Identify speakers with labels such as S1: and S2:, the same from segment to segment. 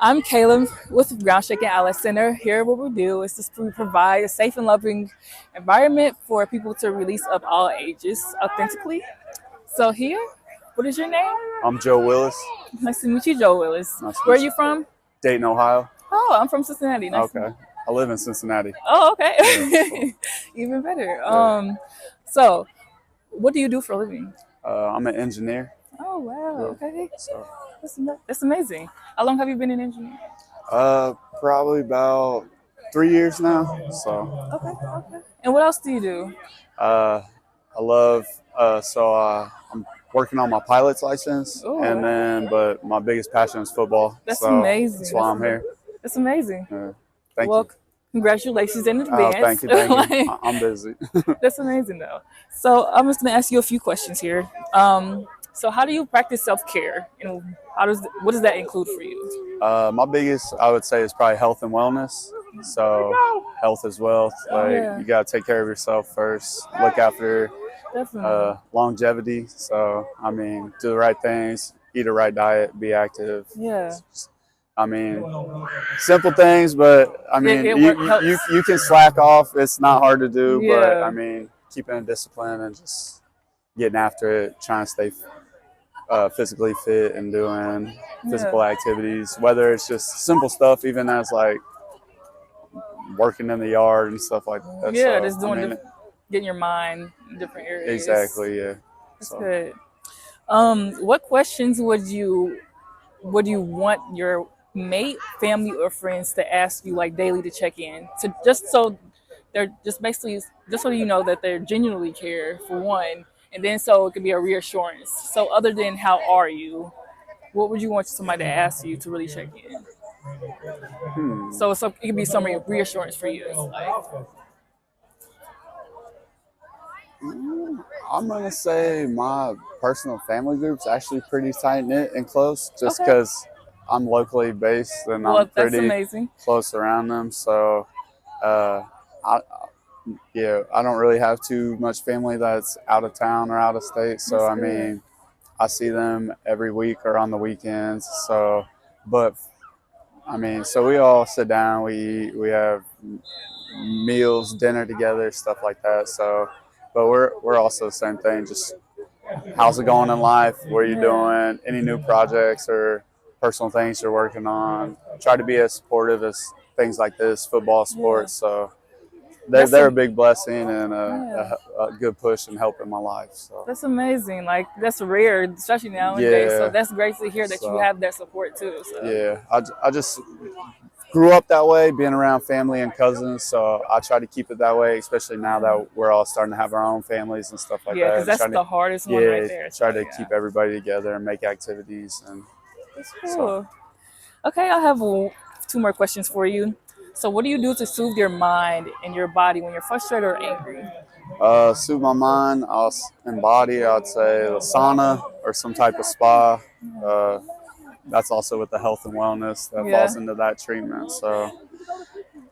S1: I'm Caleb with Ground Shaking Outlet Center. Here, what we do is just we provide a safe and loving environment for people to release of all ages authentically. So here, what is your name?
S2: I'm Joe Willis.
S1: Nice to meet you, Joe Willis.
S2: Nice to
S1: Where are
S2: meet
S1: you
S2: you.
S1: from?
S2: Dayton, Ohio.
S1: Oh, I'm from Cincinnati. Nice to meet
S2: Okay.
S1: you.
S2: I live in Cincinnati.
S1: Oh,
S2: Yeah. So,
S1: okay. Even better.
S2: yeah.
S1: So what do you do for a living?
S2: I'm an engineer.
S1: Oh, wow.
S2: Yeah.
S1: Okay.
S2: So,
S1: That's amazing. How long have you been an engineer?
S2: uh, probably about 3 years now. So,
S1: Okay, okay. And what else do you do?
S2: uh, I love. I'm working on my pilot's license,
S1: Oh,
S2: and
S1: wow.
S2: but my biggest passion is football.
S1: That's
S2: So that's
S1: amazing.
S2: why I'm here.
S1: That's amazing.
S2: Thank
S1: Well,
S2: you.
S1: congratulations in
S2: Oh,
S1: advance.
S2: thank you, thank you.
S1: Like,
S2: I'm busy.
S1: that's amazing, though. So I'm just gonna ask you a few questions here. So how do you practice self care, and what does that include for you?
S2: My biggest, I would say, is probably health and wellness. So, health is wealth. Like,
S1: Yeah,
S2: you got to take care of yourself first. Look after
S1: definitely.
S2: longevity. So, I mean, do the right things, eat a right diet, be active.
S1: Yeah,
S2: I mean, simple things, but I mean,
S1: helps.
S2: you can slack off. It's not hard to do, but I
S1: Yeah,
S2: mean, keeping a discipline and just getting after it, trying to stay physically fit and doing
S1: yeah,
S2: physical activities, whether it's just simple stuff, even as like working in the yard and stuff like that.
S1: yeah.
S2: So,
S1: Just
S2: I
S1: doing
S2: mean,
S1: getting your mind in different areas.
S2: exactly, yeah.
S1: That's
S2: So,
S1: good. What questions would you want your mate, family, or friends to ask you like daily to check in? To just so they're just basically just so you know that they're genuinely care for one, and then so it can be a reassurance. So other than how are you, what would you want somebody to ask you to really check in?
S2: hmm.
S1: So it can be some reassurance for you. Like,
S2: I'm gonna say my personal family group's actually pretty tight knit and close, just
S1: okay,
S2: because I'm locally based and I'm
S1: well that's
S2: pretty
S1: amazing.
S2: close around them. So, uh, I, yeah, I don't really have too much family that's out of town or out of state. So,
S1: That's
S2: I
S1: good.
S2: mean, I see them every week or on the weekends. So, but I mean, so we all sit down, we eat, we have meals, dinner together, stuff like that. So, but we're also the same thing. Just how's it going in life? What are you
S1: Yeah,
S2: doing? Any new projects or personal things you're working on? Try to be as supportive as things like this, football,
S1: yeah.
S2: sports. So
S1: That's
S2: they're a
S1: a
S2: big blessing and
S1: yeah.
S2: a good push and help in my life. So
S1: That's amazing. Like that's rare, especially nowadays. So
S2: yeah.
S1: that's great to hear that you
S2: So
S1: have that support too. So
S2: yeah, I just grew up that way, being around family and cousins. So I try to keep it that way, especially now that we're all starting to have our own families and stuff like
S1: yeah,
S2: that.
S1: because
S2: And
S1: that's
S2: trying to,
S1: the hardest one right
S2: yeah,
S1: there.
S2: try
S1: So
S2: to
S1: yeah,
S2: keep everybody together and make activities. And
S1: that's
S2: so,
S1: cool. Okay, I have two more questions for you. So what do you do to soothe your mind and your body when you're frustrated or angry?
S2: soothe my mind, and body, I'd say the sauna or some type of spa. Uh, that's also with the health and wellness that
S1: Yeah,
S2: falls into that treatment. So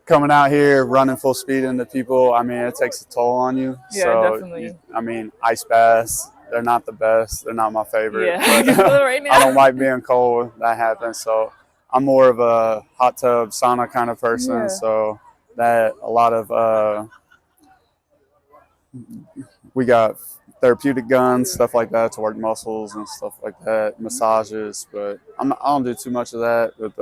S2: coming out here running full speed into people, I mean, it takes a toll on you.
S1: yeah,
S2: So
S1: definitely.
S2: I mean, ice baths, they're not the best, they're not my favorite,
S1: Yeah, I
S2: but
S1: can feel it right
S2: I don't
S1: now.
S2: like being cold when that happens. So I'm more of a hot tub sauna kind of person.
S1: Yeah,
S2: So that a lot of we got therapeutic guns, stuff like that to work muscles and stuff like that, massages. But I don't do too much of that with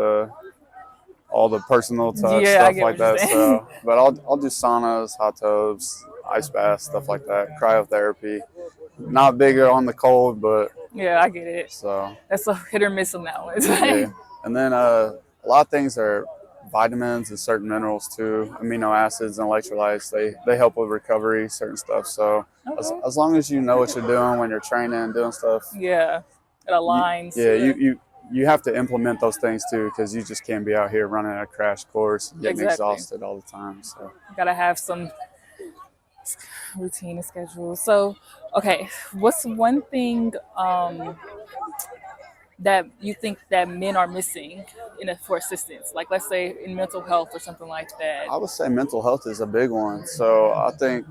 S2: all the personal touch
S1: yeah, I
S2: stuff
S1: get
S2: like
S1: what you're
S2: that.
S1: saying.
S2: So, but I'll do saunas, hot tubs, ice baths, stuff like that, cryotherapy. Not bigger on the cold, but
S1: Yeah, I get it.
S2: so
S1: That's a hit or miss on that one. It's
S2: yeah.
S1: like,
S2: And then a lot of things are vitamins and certain minerals too, amino acids and electrolytes. They help with recovery, certain stuff. So
S1: okay.
S2: as long as you know what you're doing when you're training and doing stuff,
S1: Yeah, it aligns.
S2: yeah,
S1: Yeah,
S2: you have to implement those things too, because you just can't be out here running a crash course and getting
S1: exactly.
S2: exhausted all the time. So
S1: Gotta have some routine and schedule. So, okay, what's one thing that you think that men are missing for assistance? Like, let's say in mental health or something like that.
S2: I would say mental health is a big one. So I think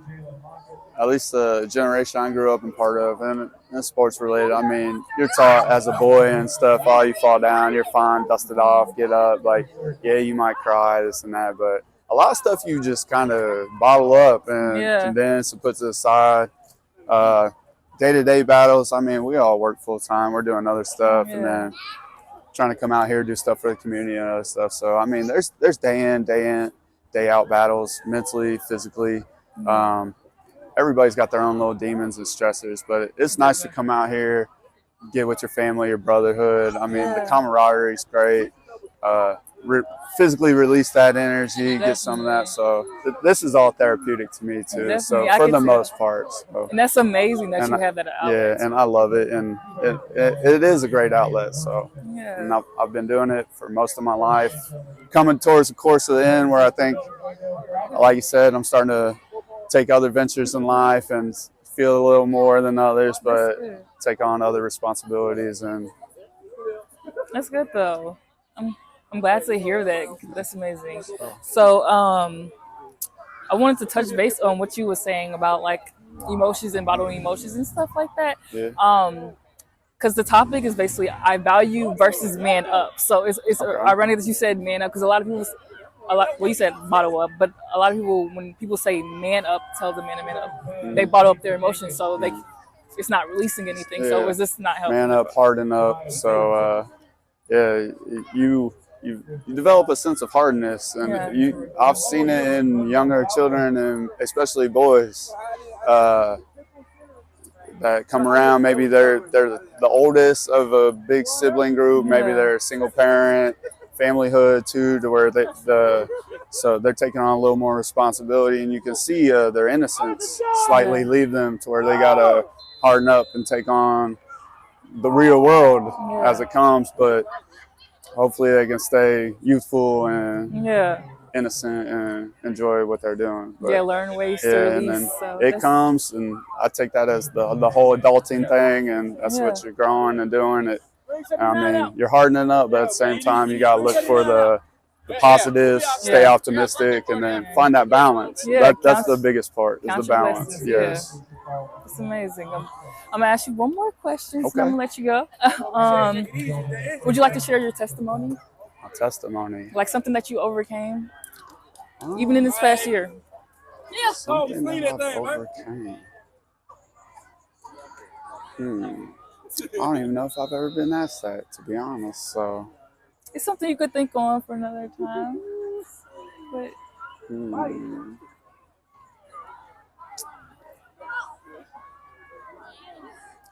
S2: at least the generation I grew up and part of, and sports related. I mean, you're taught as a boy and stuff, oh, you fall down, you're fine, dust it off, get up. Like, yeah, you might cry, this and that, but a lot of stuff you just kind of bottle up and
S1: Yeah.
S2: condense and put to the side. Day-to-day battles, I mean, we all work full-time. We're doing other stuff, and then trying to come out here, do stuff for the community and other stuff. So, I mean, there's day in, day out battles, mentally, physically. Everybody's got their own little demons and stressors, but it's nice to come out here, get with your family, your brotherhood. I mean, the camaraderie is great. Physically release that energy, get some of that. So this is all therapeutic to me too.
S1: Definitely.
S2: So
S1: I
S2: for
S1: can
S2: the
S1: see
S2: most
S1: that.
S2: part. So.
S1: And that's amazing that you have that outlet.
S2: Yeah, and I love it, and it is a great outlet. So,
S1: Yeah.
S2: and I've been doing it for most of my life. Coming towards the course of the end, where I think, like you said, I'm starting to take other ventures in life and feel a little more than others, but take on other responsibilities. And
S1: that's good though. I'm glad to hear that. That's amazing. So I wanted to touch base on what you were saying about like emotions and bottling emotions and stuff like that.
S2: Yeah.
S1: Because the topic is basically I value versus man up. So it's ironic that you said man up because a lot of people, well, you said bottle up, but a lot of people, when people say man up, tell the man to man up, they bottle up their emotions, so it's not releasing anything. Yeah. So is this not helping?
S2: Man up, harden up. So yeah, you develop a sense of hardness, and I've seen it in younger children and especially boys that come around. Maybe they're the oldest of a big sibling group. Maybe they're a single parent, familyhood too, to where so they're taking on a little more responsibility, and you can see their innocence slightly leave them to where they gotta harden up and take on the real world as it comes. But hopefully they can stay youthful and innocent and enjoy what they're doing.
S1: But, learn ways to release.
S2: And then it comes, and I take that as the whole adulting thing, and that's what you're growing and doing. I mean, you're hardening up, but at the same time, you got to look for the positives, stay optimistic, and then find that balance. That's the biggest part, is the balance. Yes.
S1: It's amazing. I'm going to ask you one more question, and I'm going to let you go. Would you like to share your testimony?
S2: My testimony?
S1: Like something that you overcame, even in this past year?
S2: Something that I overcame. I don't even know if I've ever been asked that, to be honest. So
S1: it's something you could think on for another time. But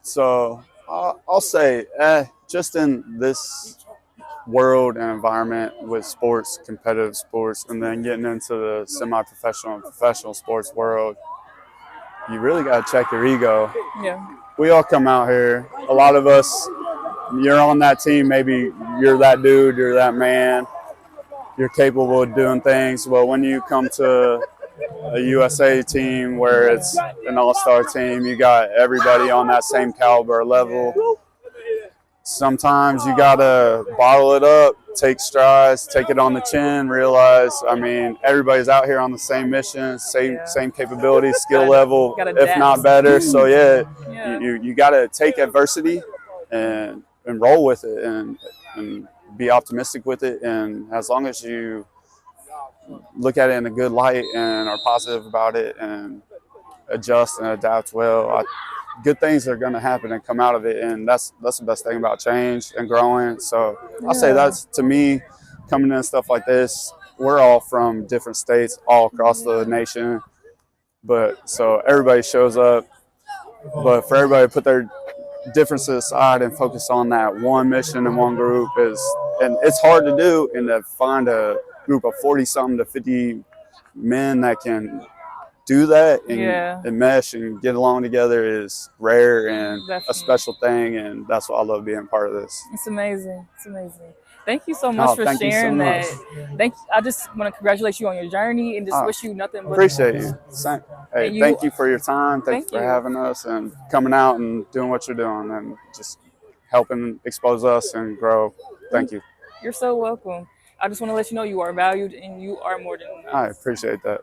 S2: so I'll say, just in this world and environment with sports, competitive sports, and then getting into the semi-professional and professional sports world, you really got to check your ego.
S1: Yeah.
S2: We all come out here. A lot of us, you're on that team. Maybe you're that dude, you're that man. You're capable of doing things. Well, when you come to a USA team where it's an all-star team, you got everybody on that same caliber level. Sometimes you got to bottle it up, take strides, take it on the chin, realize, I mean, everybody's out here on the same mission, same capabilities, skill level, if not better. So, you got to take adversity and roll with it and be optimistic with it. And as long as you look at it in a good light and are positive about it and adjust and adapt well, good things are going to happen and come out of it. And that's the best thing about change and growing. So I say that's, to me, coming in stuff like this, we're all from different states all across the nation. But so everybody shows up, but for everybody to put their differences aside and focus on that one mission and one group and it's hard to do, and to find a group of 40-something to 50 men that can do that and mesh and get along together is rare and a special thing, and that's why I love being part of this.
S1: It's amazing. It's amazing. Thank you so much for sharing that. I just want to congratulate you on your journey and just wish you nothing but
S2: appreciate you. Hey, thank you for your time. Thank you for having us and coming out and doing what you're doing, and just helping expose us and grow. Thank you.
S1: You're so welcome. I just want to let you know you are valued and you are more than enough.
S2: I appreciate that.